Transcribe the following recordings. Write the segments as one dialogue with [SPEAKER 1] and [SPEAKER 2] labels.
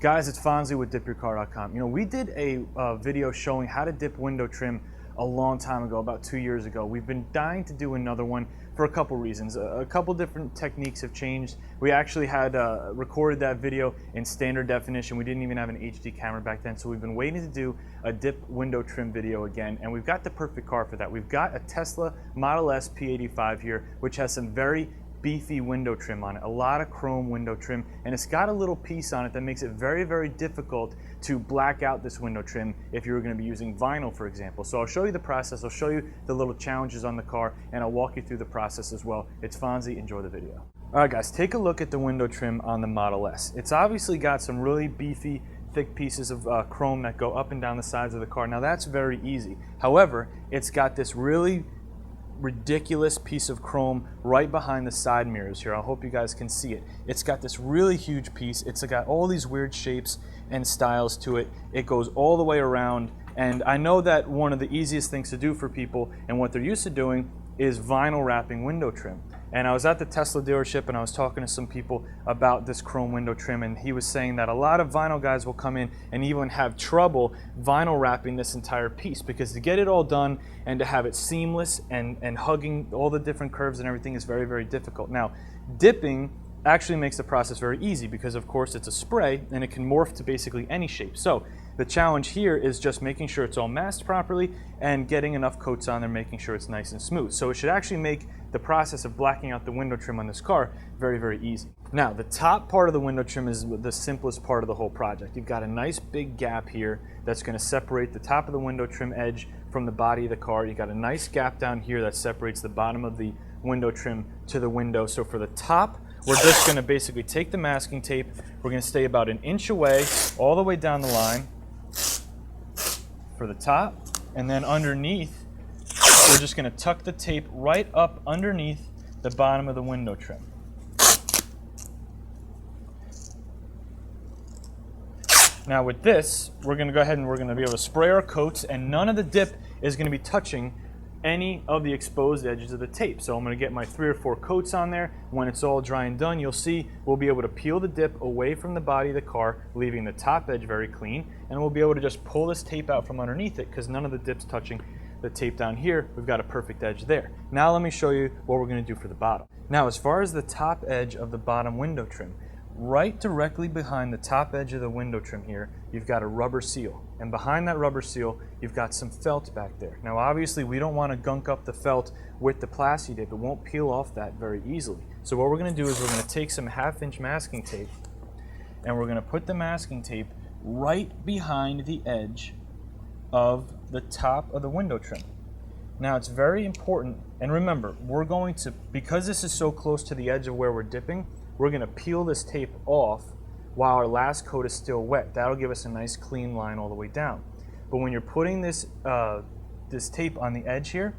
[SPEAKER 1] Guys, it's Fonzie with DipYourCar.com. You know, we did a video showing how to dip window trim a long time ago, about 2 years ago. We've been dying to do another one for a couple reasons. A couple different techniques have changed. We actually had recorded that video in standard definition. We didn't even have an HD camera back then, so we've been waiting to do a dip window trim video again, and we've got the perfect car for that. We've got a Tesla Model S P85 here, which has some very beefy window trim on it, a lot of chrome window trim, and it's got a little piece on it that makes it very, very difficult to black out this window trim if you were going to be using vinyl, for example. So I'll show you the process, I'll show you the little challenges on the car, and I'll walk you through the process as well. It's Fonzie, enjoy the video. Alright guys, take a look at the window trim on the Model S. It's obviously got some really beefy, thick pieces of chrome that go up and down the sides of the car. Now that's very easy. However, it's got this really ridiculous piece of chrome right behind the side mirrors here. I hope you guys can see it. It's got this really huge piece. It's got all these weird shapes and styles to it. It goes all the way around, and I know that one of the easiest things to do for people and what they're used to doing is vinyl wrapping window trim. And I was at the Tesla dealership and I was talking to some people about this chrome window trim, and he was saying that a lot of vinyl guys will come in and even have trouble vinyl wrapping this entire piece, because to get it all done and to have it seamless and hugging all the different curves and everything is very, very difficult. Now, dipping actually makes the process very easy because of course it's a spray and it can morph to basically any shape. So the challenge here is just making sure it's all masked properly and getting enough coats on there, making sure it's nice and smooth. So it should actually make the process of blacking out the window trim on this car very, very easy. Now, the top part of the window trim is the simplest part of the whole project. You've got a nice big gap here that's going to separate the top of the window trim edge from the body of the car. You've got a nice gap down here that separates the bottom of the window trim to the window. So for the top, we're just going to basically take the masking tape. We're going to stay about 1 inch away all the way down the line for the top, and then underneath we're just going to tuck the tape right up underneath the bottom of the window trim. Now with this, we're going to go ahead and we're going to be able to spray our coats, and none of the dip is going to be touching any of the exposed edges of the tape. So I'm going to get my 3 or 4 coats on there. When it's all dry and done, you'll see we'll be able to peel the dip away from the body of the car, leaving the top edge very clean, and we'll be able to just pull this tape out from underneath it because none of the dip's touching the tape down here. We've got a perfect edge there. Now let me show you what we're going to do for the bottom. Now, as far as the top edge of the bottom window trim, right directly behind the top edge of the window trim here, you've got a rubber seal. And behind that rubber seal, you've got some felt back there. Now obviously we don't want to gunk up the felt with the Plasti Dip. It won't peel off that very easily. So what we're going to do is we're going to take some 1/2 inch masking tape, and we're going to put the masking tape right behind the edge of the top of the window trim. Now it's very important, and remember, we're going to, because this is so close to the edge of where we're dipping, we're going to peel this tape off while our last coat is still wet. That'll give us a nice clean line all the way down. But when you're putting this, this tape on the edge here,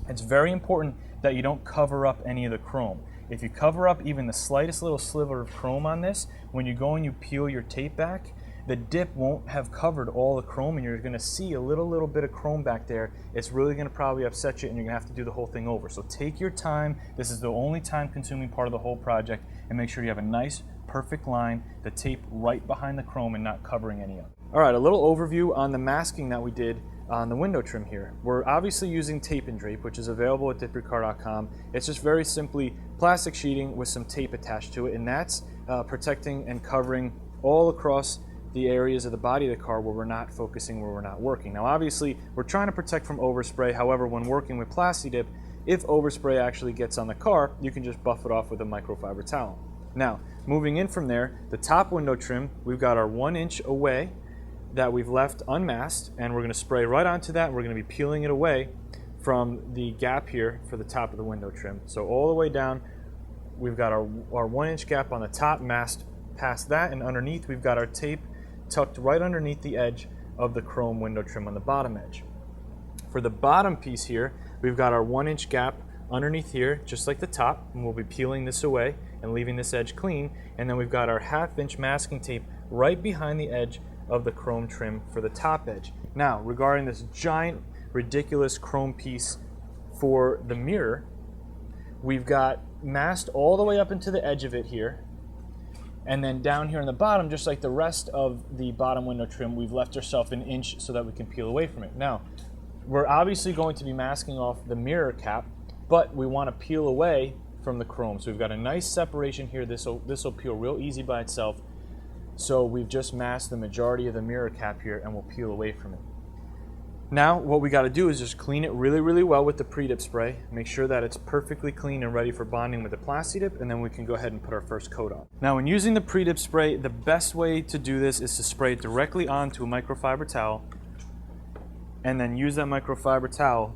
[SPEAKER 1] it's very important that you don't cover up any of the chrome. If you cover up even the slightest little sliver of chrome on this, when you go and you peel your tape back, the dip won't have covered all the chrome, and you're going to see a little bit of chrome back there. It's really going to probably upset you, and you're going to have to do the whole thing over. So take your time. This is the only time-consuming part of the whole project, and make sure you have a nice, perfect line, the tape right behind the chrome and not covering any of it. All right, a little overview on the masking that we did on the window trim here. We're obviously using tape and drape, which is available at DipYourCar.com. It's just very simply plastic sheeting with some tape attached to it, and that's protecting and covering all across the areas of the body of the car where we're not focusing, where we're not working. Now obviously we're trying to protect from overspray. However, when working with Plasti Dip, if overspray actually gets on the car, you can just buff it off with a microfiber towel. Now moving in from there, the top window trim, we've got our 1 inch away that we've left unmasked, and we're going to spray right onto that. We're going to be peeling it away from the gap here for the top of the window trim. So all the way down, we've got our 1 inch gap on the top, masked past that, and underneath we've got our tape tucked right underneath the edge of the chrome window trim on the bottom edge. For the bottom piece here, we've got our 1 inch gap underneath here, just like the top, and we'll be peeling this away and leaving this edge clean. And then we've got our 1/2 inch masking tape right behind the edge of the chrome trim for the top edge. Now, regarding this giant, ridiculous chrome piece for the mirror, we've got masked all the way up into the edge of it here, And then down here on the bottom, just like the rest of the bottom window trim, we've left ourselves an inch so that we can peel away from it. Now, we're obviously going to be masking off the mirror cap, but we want to peel away from the chrome. So we've got a nice separation here. This will peel real easy by itself. So we've just masked the majority of the mirror cap here, and we'll peel away from it. Now what we got to do is just clean it really, really well with the pre-dip spray. Make sure that it's perfectly clean and ready for bonding with the Plasti Dip, and then we can go ahead and put our first coat on. Now when using the pre-dip spray, the best way to do this is to spray it directly onto a microfiber towel, and then use that microfiber towel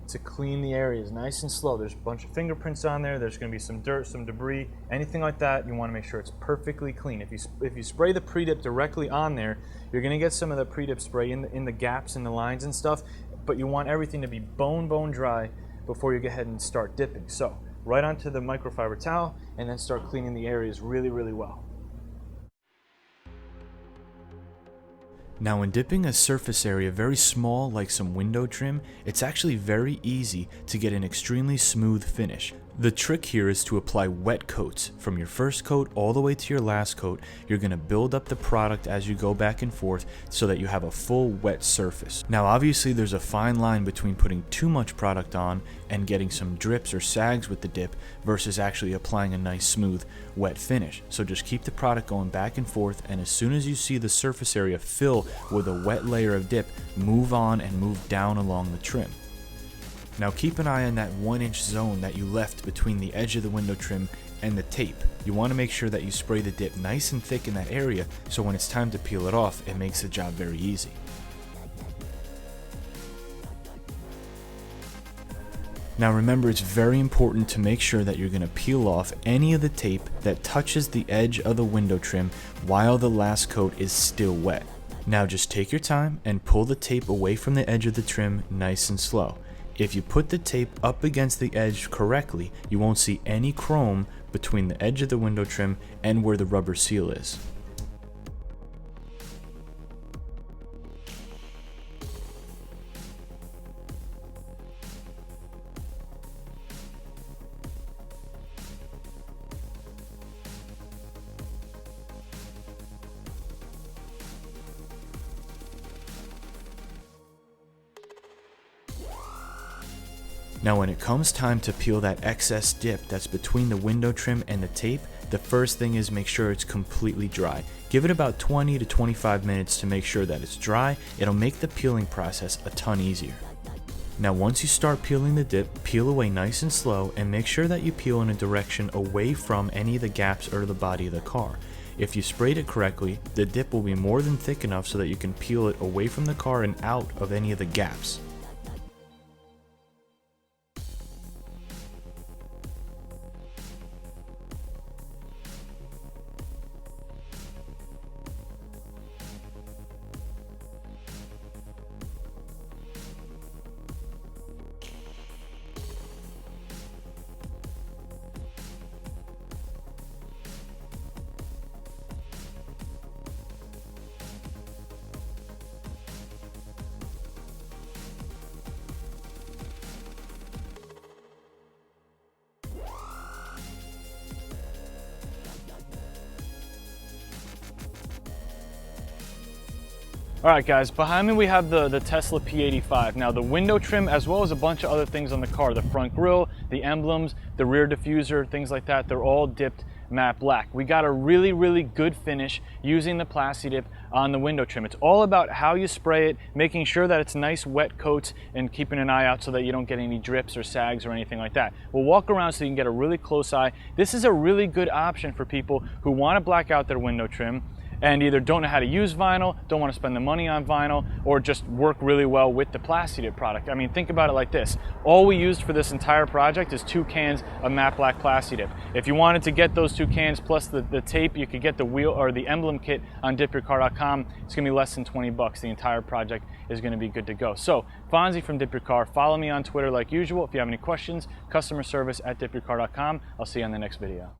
[SPEAKER 1] to clean the areas nice and slow. There's a bunch of fingerprints on there. There's going to be some dirt, some debris, anything like that. You want to make sure it's perfectly clean. If you spray the pre-dip directly on there, you're going to get some of the pre-dip spray in the gaps and the lines and stuff, but you want everything to be bone dry before you go ahead and start dipping. So right onto the microfiber towel, and then start cleaning the areas really, really well.
[SPEAKER 2] Now when dipping a surface area very small like some window trim, it's actually very easy to get an extremely smooth finish. The trick here is to apply wet coats. From your first coat all the way to your last coat, you're going to build up the product as you go back and forth so that you have a full wet surface. Now obviously there's a fine line between putting too much product on and getting some drips or sags with the dip versus actually applying a nice smooth wet finish. So just keep the product going back and forth, and as soon as you see the surface area fill with a wet layer of dip, move on and move down along the trim. Now keep an eye on that 1-inch zone that you left between the edge of the window trim and the tape. You want to make sure that you spray the dip nice and thick in that area, so when it's time to peel it off, it makes the job very easy. Now remember, it's very important to make sure that you're going to peel off any of the tape that touches the edge of the window trim while the last coat is still wet. Now just take your time and pull the tape away from the edge of the trim nice and slow. If you put the tape up against the edge correctly, you won't see any chrome between the edge of the window trim and where the rubber seal is. Now when it comes time to peel that excess dip that's between the window trim and the tape, the first thing is make sure it's completely dry. Give it about 20 to 25 minutes to make sure that it's dry. It'll make the peeling process a ton easier. Now once you start peeling the dip, peel away nice and slow and make sure that you peel in a direction away from any of the gaps or the body of the car. If you sprayed it correctly, the dip will be more than thick enough so that you can peel it away from the car and out of any of the gaps.
[SPEAKER 1] All right guys, behind me we have the Tesla P85. Now the window trim, as well as a bunch of other things on the car, the front grille, the emblems, the rear diffuser, things like that, they're all dipped matte black. We got a really, really good finish using the Plasti Dip on the window trim. It's all about how you spray it, making sure that it's nice wet coats, and keeping an eye out so that you don't get any drips or sags or anything like that. We'll walk around so you can get a really close eye. This is a really good option for people who want to black out their window trim and either don't know how to use vinyl, don't want to spend the money on vinyl, or just work really well with the Plasti Dip product. I mean, think about it like this. All we used for this entire project is 2 cans of matte black Plasti Dip. If you wanted to get those 2 cans plus the tape, you could get the wheel or the emblem kit on DipYourCar.com. It's gonna be less than 20 bucks. The entire project is gonna be good to go. So, Fonzie from DipYourCar, follow me on Twitter like usual. If you have any questions, CustomerService at DipYourCar.com. I'll see you on the next video.